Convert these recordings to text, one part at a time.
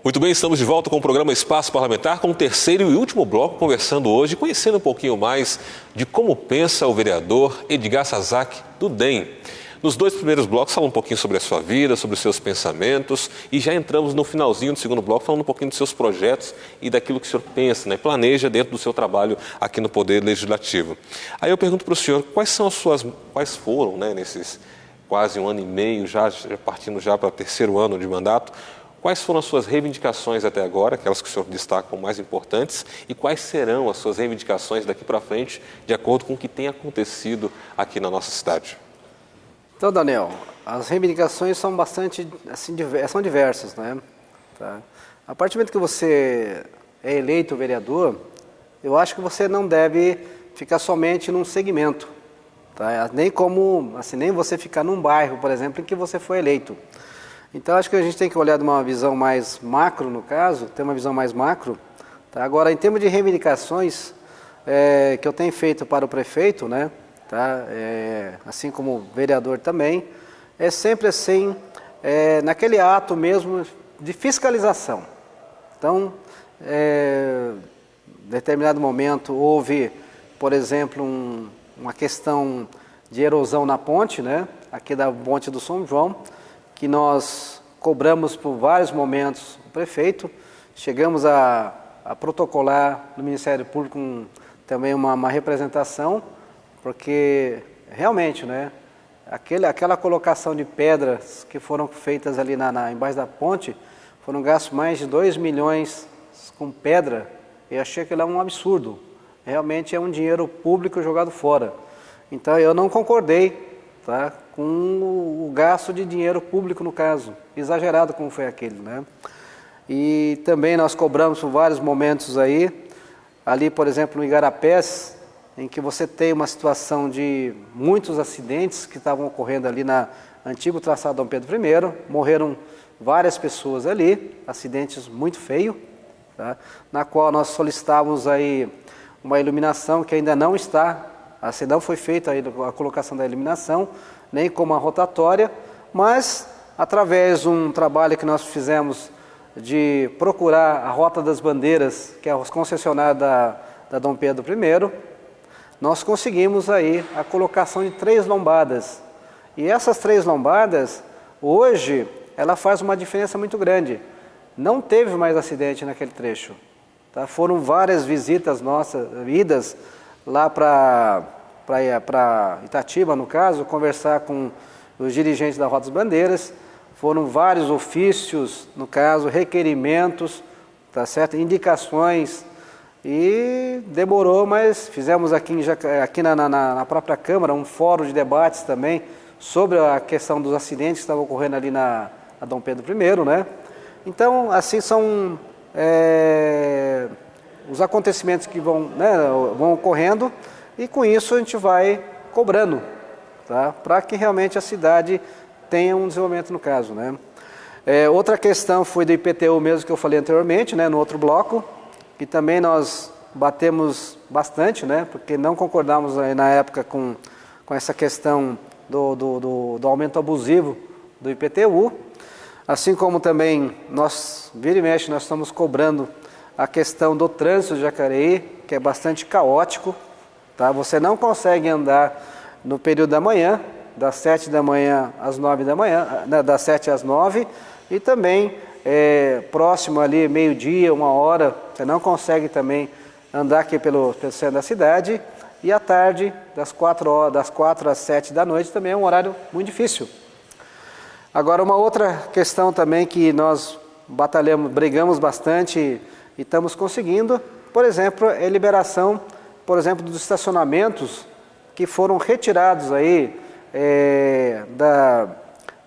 Muito bem, estamos de volta com o programa Espaço Parlamentar, com o terceiro e último bloco, conversando hoje, conhecendo um pouquinho mais de como pensa o vereador Edgar Sazak, do DEM. Nos dois primeiros blocos, falando um pouquinho sobre a sua vida, sobre os seus pensamentos, e já entramos no finalzinho do segundo bloco, falando um pouquinho dos seus projetos e daquilo que o senhor pensa, planeja dentro do seu trabalho aqui no Poder Legislativo. Aí eu pergunto para o senhor, quais foram, nesses quase um ano e meio, já partindo já para o terceiro ano de mandato, quais foram as suas reivindicações até agora, aquelas que o senhor destaca como mais importantes, e quais serão as suas reivindicações daqui para frente, de acordo com o que tem acontecido aqui na nossa cidade? Então, Daniel, as reivindicações são bastante, são diversas, Tá? A partir do momento que você é eleito vereador, eu acho que você não deve ficar somente num segmento, tá? Nem você ficar num bairro, por exemplo, em que você foi eleito. Então, acho que a gente tem que olhar de uma visão mais macro, no caso, ter uma visão mais macro. Tá? Agora, em termos de reivindicações que eu tenho feito para o prefeito, tá? Assim como vereador também, é sempre assim, naquele ato mesmo de fiscalização. Então, em determinado momento houve, por exemplo, uma questão de erosão na ponte, aqui da ponte do São João, que nós cobramos por vários momentos o prefeito, chegamos a protocolar no Ministério Público também uma representação, porque realmente, aquela colocação de pedras que foram feitas ali embaixo da ponte, foram gastos mais de 2 milhões com pedra, e achei aquilo um absurdo. Realmente é um dinheiro público jogado fora. Então eu não concordei, tá, com o gasto de dinheiro público no caso, exagerado como foi aquele, E também nós cobramos por vários momentos ali, por exemplo, no Igarapés, em que você tem uma situação de muitos acidentes que estavam ocorrendo ali na antigo traçado Dom Pedro I, morreram várias pessoas ali, acidentes muito feios, tá? Na qual nós solicitávamos uma iluminação que ainda não está, assim, não foi feita a colocação da iluminação, nem como a rotatória, mas através de um trabalho que nós fizemos de procurar a Rota das Bandeiras, que é a concessionária da Dom Pedro I, nós conseguimos a colocação de 3 lombadas. E essas 3 lombadas, hoje, ela faz uma diferença muito grande. Não teve mais acidente naquele trecho. Tá? Foram várias visitas nossas, idas lá para Itatiba, no caso, conversar com os dirigentes da Rota das Bandeiras. Foram vários ofícios, no caso, requerimentos, tá certo? Indicações. E demorou, mas fizemos aqui na própria Câmara um fórum de debates também sobre a questão dos acidentes que estavam ocorrendo ali na Dom Pedro I, Então, assim são os acontecimentos que vão ocorrendo, e com isso a gente vai cobrando, tá? Para que realmente a cidade tenha um desenvolvimento no caso, Outra questão foi do IPTU mesmo que eu falei anteriormente, no outro bloco, que também nós batemos bastante, porque não concordamos na época com essa questão do aumento abusivo do IPTU, assim como também vira e mexe, nós estamos cobrando a questão do trânsito de Jacareí, que é bastante caótico, tá? Você não consegue andar no período da manhã, das 7 da manhã às 9 da manhã, das 7 às 9, e também próximo ali, meio-dia, 1h, você não consegue também andar aqui pelo centro da cidade, e à tarde, das 4 às 7 da noite, também é um horário muito difícil. Agora, uma outra questão também que nós brigamos bastante e estamos conseguindo, por exemplo, é a liberação, por exemplo, dos estacionamentos que foram retirados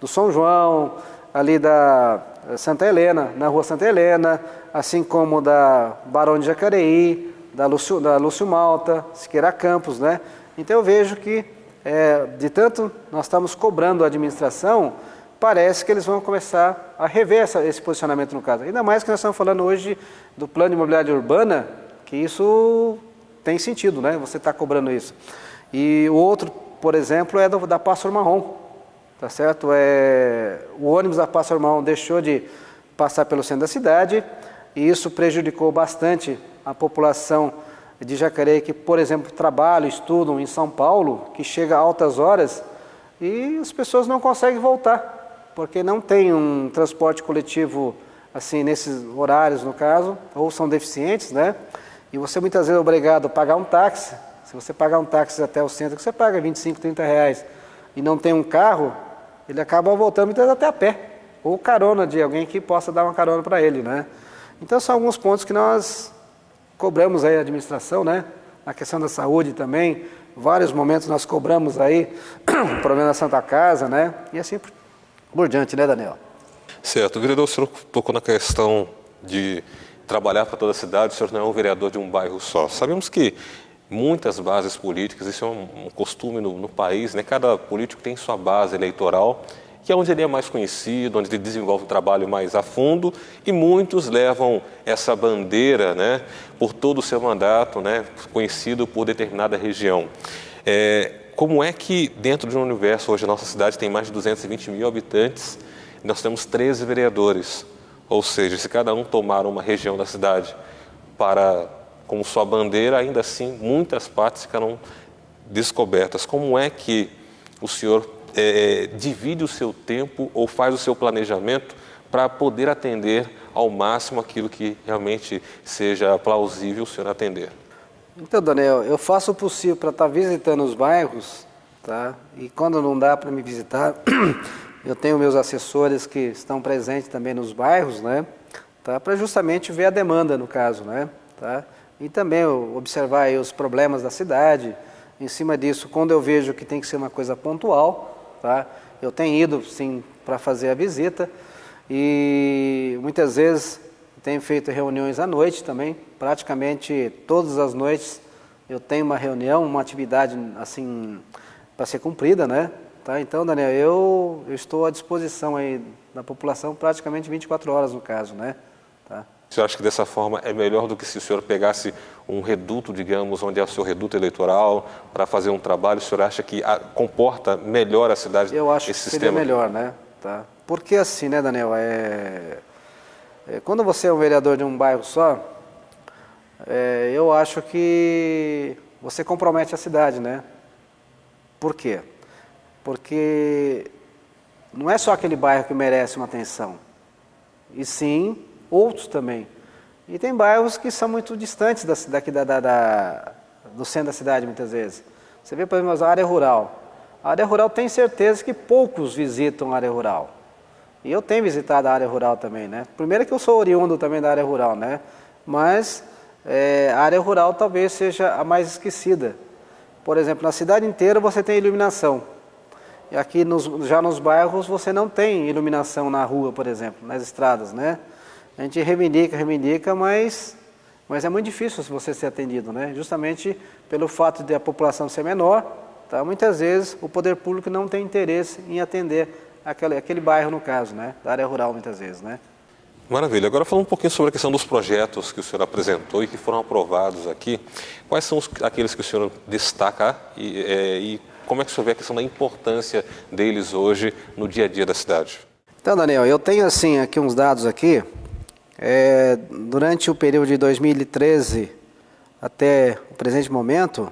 do São João, ali da Santa Helena, na rua Santa Helena, assim como da Barão de Jacareí, da Lúcio Malta, Siqueira Campos, Então eu vejo que, de tanto nós estamos cobrando a administração, parece que eles vão começar a rever esse posicionamento no caso. Ainda mais que nós estamos falando hoje do plano de mobilidade urbana, que isso tem sentido, Você está cobrando isso. E o outro, por exemplo, é da Pássaro Marrom, tá certo? O ônibus da Pássaro Marrom deixou de passar pelo centro da cidade, e isso prejudicou bastante a população de Jacareí que, por exemplo, trabalham, estudam em São Paulo, que chega a altas horas e as pessoas não conseguem voltar, porque não tem um transporte coletivo assim nesses horários, no caso, ou são deficientes, né? E você muitas vezes é obrigado a pagar um táxi. Se você pagar um táxi até o centro, que você paga 25, 30 reais e não tem um carro, ele acaba voltando muitas vezes até a pé, ou carona de alguém que possa dar uma carona para ele, né? Então são alguns pontos que nós cobramos aí a administração, né? A questão da saúde também, vários momentos nós cobramos aí o problema da Santa Casa, né? E assim por diante, né, Daniel? Certo. Vereador, o senhor tocou na questão de trabalhar para toda a cidade, o senhor não é um vereador de um bairro só. Sabemos que muitas bases políticas, isso é um costume no país, né? Cada político tem sua base eleitoral, que é onde ele é mais conhecido, onde ele desenvolve um trabalho mais a fundo, e muitos levam essa bandeira, né, por todo o seu mandato, né, conhecido por determinada região. Como é que dentro de um universo, hoje a nossa cidade tem mais de 220 mil habitantes, nós temos 13 vereadores, ou seja, se cada um tomar uma região da cidade como sua bandeira, ainda assim muitas partes ficarão descobertas. Como é que o senhor divide o seu tempo ou faz o seu planejamento para poder atender ao máximo aquilo que realmente seja plausível o senhor atender? Então, Daniel, eu faço o possível para estar visitando os bairros, tá? E quando não dá para me visitar, eu tenho meus assessores que estão presentes também nos bairros, né? Tá? Para justamente ver a demanda, no caso, né? Tá? E também observar aí os problemas da cidade. Em cima disso, quando eu vejo que tem que ser uma coisa pontual, tá? Eu tenho ido, sim, para fazer a visita e muitas vezes tenho feito reuniões à noite também. Praticamente todas as noites eu tenho uma reunião, uma atividade assim para ser cumprida, né? Tá? Então, Daniel, eu estou à disposição aí da população praticamente 24 horas no caso, né? Tá? O senhor acha que dessa forma é melhor do que se o senhor pegasse um reduto, digamos, onde é o seu reduto eleitoral, para fazer um trabalho? O senhor acha que comporta melhor a cidade? Eu acho que seria melhor, né? Tá? Porque assim, né, Daniel, quando você é um vereador de um bairro só, eu acho que você compromete a cidade, né? Por quê? Porque não é só aquele bairro que merece uma atenção, e sim outros também. E tem bairros que são muito distantes daqui do centro da cidade, muitas vezes. Você vê, por exemplo, a área rural. A área rural tem certeza que poucos visitam a área rural. E eu tenho visitado a área rural também, né? Primeiro que eu sou oriundo também da área rural, né? Mas a área rural talvez seja a mais esquecida. Por exemplo, na cidade inteira você tem iluminação. E aqui já nos bairros você não tem iluminação na rua, por exemplo, nas estradas, né? A gente reivindica, mas é muito difícil você ser atendido, né? Justamente pelo fato de a população ser menor, tá? Muitas vezes o poder público não tem interesse em atender aquele bairro, no caso, né? Da área rural, muitas vezes, né? Maravilha. Agora falando um pouquinho sobre a questão dos projetos que o senhor apresentou e que foram aprovados aqui, quais são aqueles que o senhor destaca e como é que o senhor vê a questão da importância deles hoje no dia a dia da cidade? Então, Daniel, eu tenho assim aqui uns dados aqui. Durante o período de 2013 até o presente momento,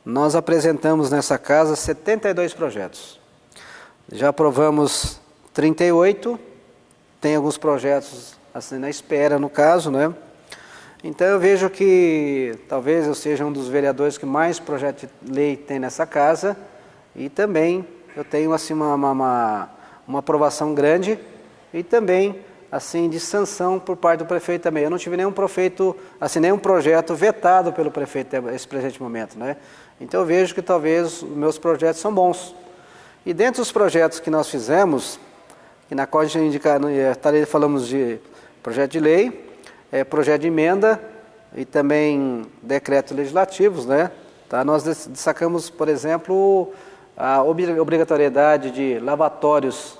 nós apresentamos nessa casa 72 projetos. Já aprovamos 38, tem alguns projetos assim na espera, no caso, né? Então eu vejo que talvez eu seja um dos vereadores que mais projetos de lei tem nessa casa e também eu tenho assim uma aprovação grande e também assim de sanção por parte do prefeito também. Eu não tive nenhum projeto vetado pelo prefeito nesse presente momento, né? Então eu vejo que talvez os meus projetos são bons. E dentro dos projetos que nós fizemos, que na qual a gente falamos de projeto de lei, projeto de emenda e também decretos legislativos, né? Tá? Nós destacamos, por exemplo, a obrigatoriedade de lavatórios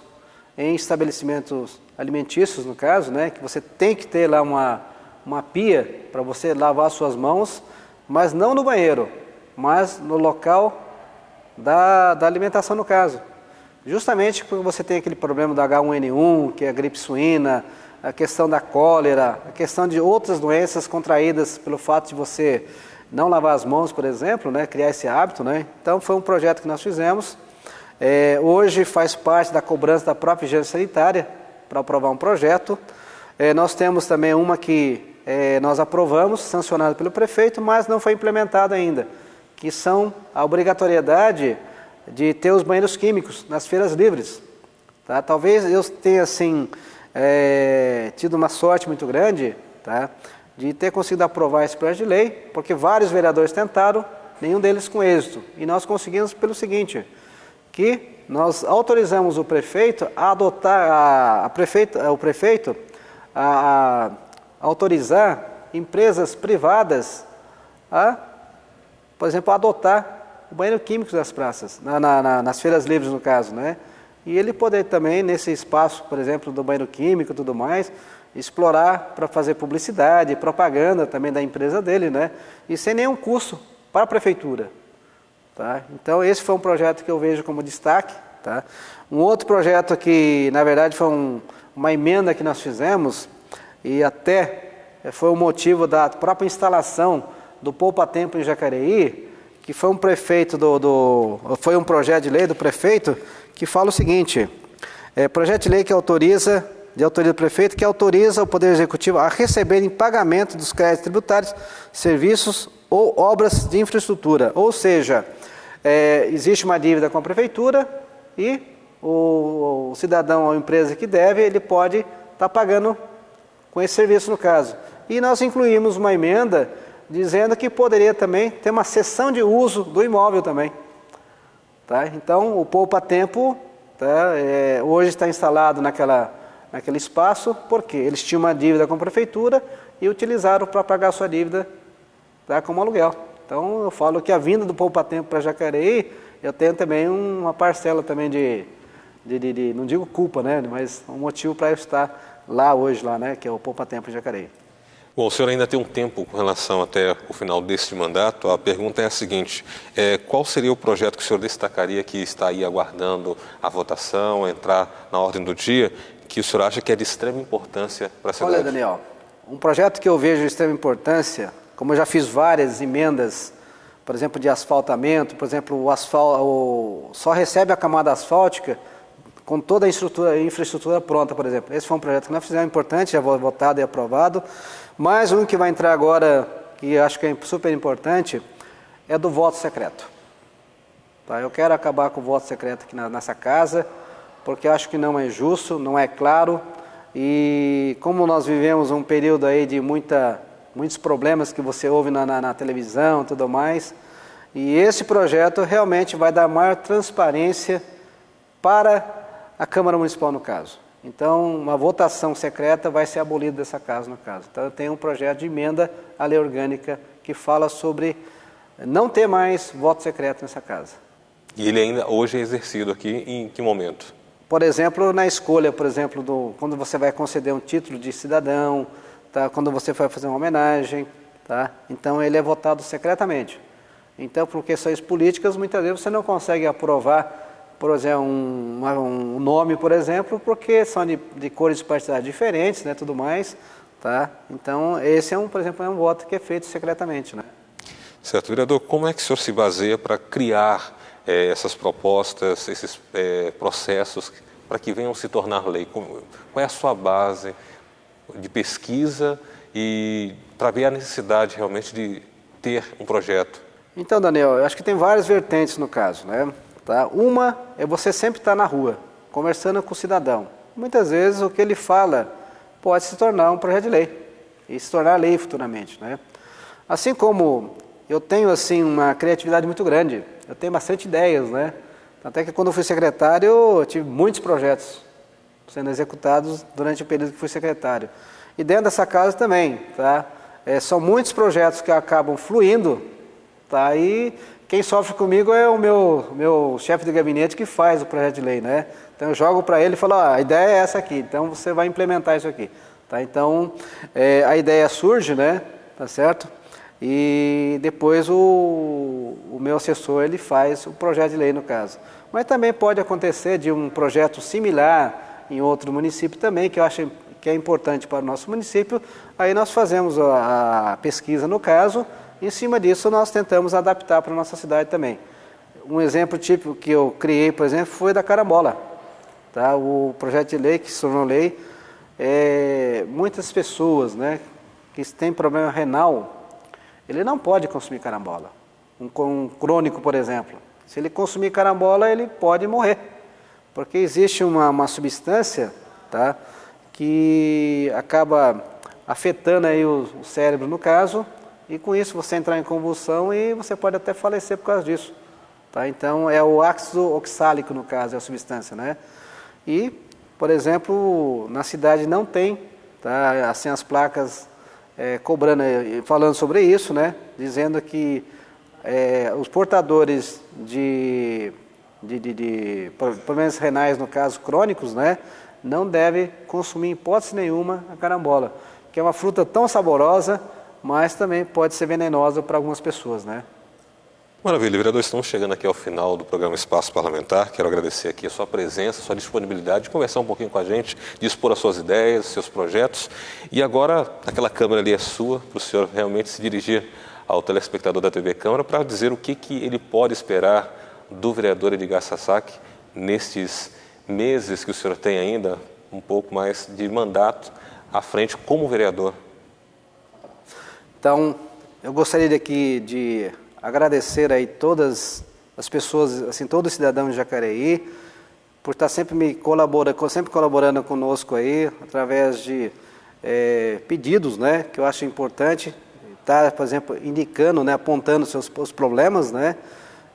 em estabelecimentos alimentícios, no caso, né? Que você tem que ter lá uma pia para você lavar suas mãos, mas não no banheiro, mas no local da alimentação, no caso. Justamente porque você tem aquele problema do H1N1, que é a gripe suína, a questão da cólera, a questão de outras doenças contraídas pelo fato de você não lavar as mãos, por exemplo, né? Criar esse hábito, né? Então foi um projeto que nós fizemos. Hoje faz parte da cobrança da própria higiene sanitária para aprovar um projeto. Nós temos também uma que nós aprovamos, sancionada pelo prefeito, mas não foi implementada ainda, que são a obrigatoriedade de ter os banheiros químicos nas feiras livres. Tá? Talvez eu tenha assim, tido uma sorte muito grande, tá? De ter conseguido aprovar esse projeto de lei, porque vários vereadores tentaram, nenhum deles com êxito. E nós conseguimos pelo seguinte, que nós autorizamos o prefeito a adotar, o prefeito a autorizar empresas privadas a, por exemplo, adotar o banheiro químico das praças, nas feiras livres no caso, né? E ele poder também, nesse espaço, por exemplo, do banheiro químico e tudo mais, explorar para fazer publicidade, propaganda também da empresa dele, né? E sem nenhum custo para a prefeitura. Tá? Então esse foi um projeto que eu vejo como destaque. Tá? Um outro projeto que, na verdade, foi uma emenda que nós fizemos, e até foi o motivo da própria instalação do Poupa Tempo em Jacareí, que foi um prefeito foi um projeto de lei do prefeito que fala o seguinte: projeto de lei que autoriza do prefeito, que autoriza o Poder Executivo a receber em pagamento dos créditos tributários, serviços ou obras de infraestrutura. Ou seja, existe uma dívida com a prefeitura e o cidadão ou a empresa que deve, ele pode estar pagando com esse serviço no caso. E nós incluímos uma emenda dizendo que poderia também ter uma cessão de uso do imóvel também. Tá? Então, o Poupa Tempo hoje está instalado naquele espaço, porque eles tinham uma dívida com a prefeitura e utilizaram para pagar a sua dívida, tá, como aluguel. Então eu falo que a vinda do Poupa Tempo para Jacareí, eu tenho também uma parcela também de não digo culpa, né, mas um motivo para eu estar lá hoje, né, que é o Poupa Tempo em Jacareí. Bom, o senhor ainda tem um tempo com relação até o final deste mandato. A pergunta é a seguinte: qual seria o projeto que o senhor destacaria que está aí aguardando a votação, entrar na ordem do dia, que o senhor acha que é de extrema importância para a cidade? Olha, Daniel, um projeto que eu vejo de extrema importância, como eu já fiz várias emendas, por exemplo, de asfaltamento, por exemplo, o asfalto só recebe a camada asfáltica com toda a infraestrutura pronta, por exemplo. Esse foi um projeto que nós fizemos, importante, já votado e aprovado. Mais um que vai entrar agora, que acho que é super importante, é do voto secreto. Tá? Eu quero acabar com o voto secreto aqui nessa casa, porque eu acho que não é justo, não é claro, e como nós vivemos um período aí de muitos problemas que você ouve na televisão e tudo mais, e esse projeto realmente vai dar maior transparência para a Câmara Municipal no caso. Então, uma votação secreta vai ser abolida dessa casa no caso. Então, eu tenho um projeto de emenda à lei orgânica que fala sobre não ter mais voto secreto nessa casa. E ele ainda hoje é exercido aqui em que momento? Por exemplo, na escolha, por exemplo, quando você vai conceder um título de cidadão, tá? Quando você vai fazer uma homenagem, tá? Então ele é votado secretamente. Então, por questões políticas, muitas vezes você não consegue aprovar, por exemplo, um nome, por exemplo, porque são de cores partidárias diferentes, né, tudo mais, tá? Então, esse por exemplo, é um voto que é feito secretamente, né? Certo, vereador, como é que o senhor se baseia para criar essas propostas, esses processos, para que venham se tornar lei? Qual é a sua base de pesquisa e para ver a necessidade realmente de ter um projeto? Então, Daniel, eu acho que tem várias vertentes no caso, né? Tá? Uma é você sempre estar na rua, conversando com o cidadão. Muitas vezes o que ele fala pode se tornar um projeto de lei e se tornar lei futuramente, né? Assim como eu tenho assim uma criatividade muito grande, eu tenho bastante ideias, né? Até que quando eu fui secretário, eu tive muitos projetos sendo executados durante o período que fui secretário. E dentro dessa casa também, tá? São muitos projetos que acabam fluindo, tá? E quem sofre comigo é o meu chefe de gabinete que faz o projeto de lei, né? Então eu jogo para ele e falo, a ideia é essa aqui, então você vai implementar isso aqui, tá? Então a ideia surge, né? Tá certo? E depois o meu assessor ele faz o projeto de lei no caso. Mas também pode acontecer de um projeto similar em outro município também, que eu acho que é importante para o nosso município, aí nós fazemos a pesquisa no caso, e em cima disso nós tentamos adaptar para a nossa cidade também. Um exemplo típico que eu criei, por exemplo, foi da carambola. Tá? O projeto de lei que se tornou lei, muitas pessoas, né, que têm problema renal, ele não pode consumir carambola. Um crônico, por exemplo, se ele consumir carambola, ele pode morrer, porque existe uma substância, tá, que acaba afetando aí o cérebro no caso, e com isso você entrar em convulsão e você pode até falecer por causa disso. Tá? Então é o ácido oxálico no caso, é a substância, né? E, por exemplo, na cidade não tem, tá, assim, as placas cobrando, falando sobre isso, né? Dizendo que os portadores de problemas renais, no caso crônicos, né, não devem consumir em hipótese nenhuma a carambola, que é uma fruta tão saborosa, mas também pode ser venenosa para algumas pessoas, né? Maravilha, vereador, estamos chegando aqui ao final do programa Espaço Parlamentar. Quero agradecer aqui a sua presença, a sua disponibilidade de conversar um pouquinho com a gente, de expor as suas ideias, os seus projetos. E agora, aquela câmera ali é sua, para o senhor realmente se dirigir ao telespectador da TV Câmara para dizer o que ele pode esperar do vereador Edgar Sasaki nestes meses que o senhor tem ainda, um pouco mais de mandato à frente como vereador. Então, eu gostaria de agradecer aí todas as pessoas, assim, todo cidadão de Jacareí, por estar sempre colaborando conosco aí, através de pedidos, né, que eu acho importante, estar, por exemplo, indicando, né, apontando os problemas, né,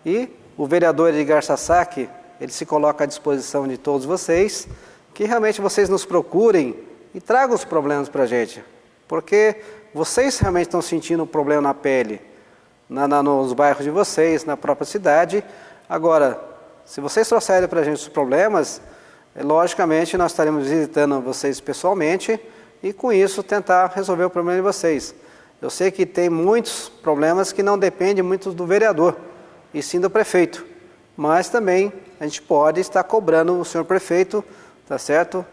e o vereador Edgar Sasaki, ele se coloca à disposição de todos vocês, que realmente vocês nos procurem e tragam os problemas para a gente, porque vocês realmente estão sentindo um problema na pele, nos bairros de vocês, na própria cidade. Agora, se vocês trouxerem para a gente os problemas, logicamente nós estaremos visitando vocês pessoalmente e com isso tentar resolver o problema de vocês. Eu sei que tem muitos problemas que não dependem muito do vereador, e sim do prefeito, mas também a gente pode estar cobrando o senhor prefeito, tá certo?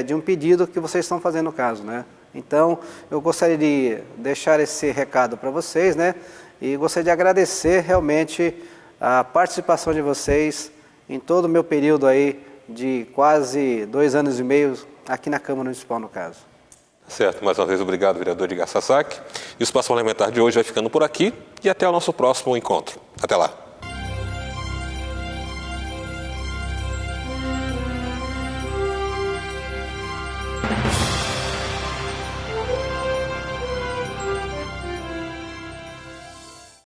De um pedido que vocês estão fazendo no caso, né? Então, eu gostaria de deixar esse recado para vocês, né? E gostaria de agradecer realmente a participação de vocês em todo o meu período aí de quase 2 anos e meio aqui na Câmara Municipal, no caso. Certo, mais uma vez obrigado, vereador Edgar Sasaki. E o Espaço Parlamentar de hoje vai ficando por aqui e até o nosso próximo encontro. Até lá.